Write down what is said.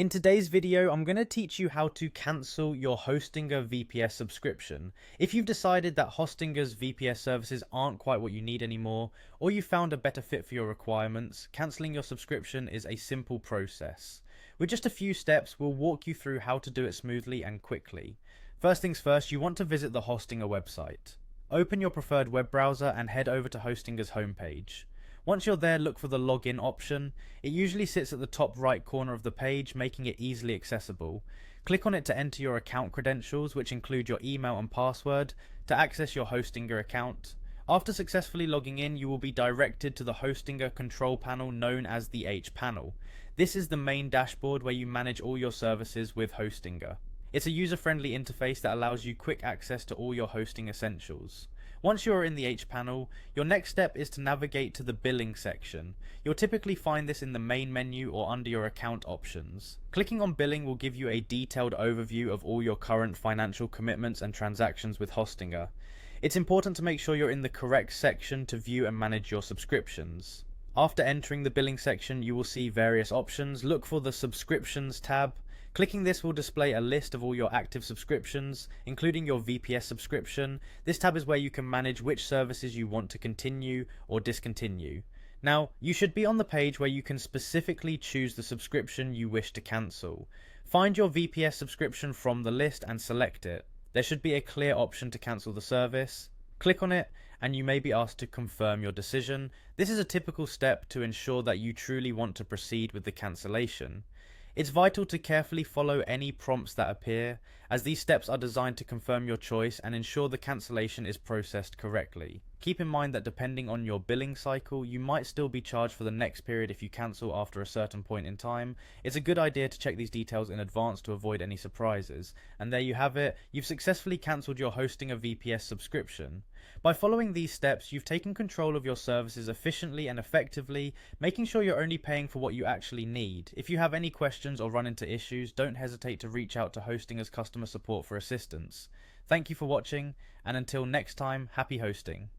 In today's video, I'm going to teach you how to cancel your Hostinger VPS subscription. If you've decided that Hostinger's VPS services aren't quite what you need anymore, or you found a better fit for your requirements, cancelling your subscription is a simple process. With just a few steps, we'll walk you through how to do it smoothly and quickly. First things first, you want to visit the Hostinger website. Open your preferred web browser and head over to Hostinger's homepage. Once you're there, look for the login option. It usually sits at the top right corner of the page, making it easily accessible. Click on it to enter your account credentials, which include your email and password, to access your Hostinger account. After successfully logging in, you will be directed to the Hostinger control panel known as the H panel. This is the main dashboard where you manage all your services with Hostinger. It's a user-friendly interface that allows you quick access to all your hosting essentials. Once you are in the H panel, your next step is to navigate to the billing section. You'll typically find this in the main menu or under your account options. Clicking on billing will give you a detailed overview of all your current financial commitments and transactions with Hostinger. It's important to make sure you're in the correct section to view and manage your subscriptions. After entering the billing section, you will see various options. Look for the subscriptions tab. Clicking this will display a list of all your active subscriptions, including your VPS subscription. This tab is where you can manage which services you want to continue or discontinue. Now, you should be on the page where you can specifically choose the subscription you wish to cancel. Find your VPS subscription from the list and select it. There should be a clear option to cancel the service. Click on it and you may be asked to confirm your decision. This is a typical step to ensure that you truly want to proceed with the cancellation. It's vital to carefully follow any prompts that appear, as these steps are designed to confirm your choice and ensure the cancellation is processed correctly. Keep in mind that depending on your billing cycle, you might still be charged for the next period if you cancel after a certain point in time. It's a good idea to check these details in advance to avoid any surprises. And there you have it, you've successfully cancelled your Hostinger VPS subscription. By following these steps, you've taken control of your services efficiently and effectively, making sure you're only paying for what you actually need. If you have any questions or run into issues, don't hesitate to reach out to Hostinger's customer support for assistance. Thank you for watching, and until next time, happy hosting.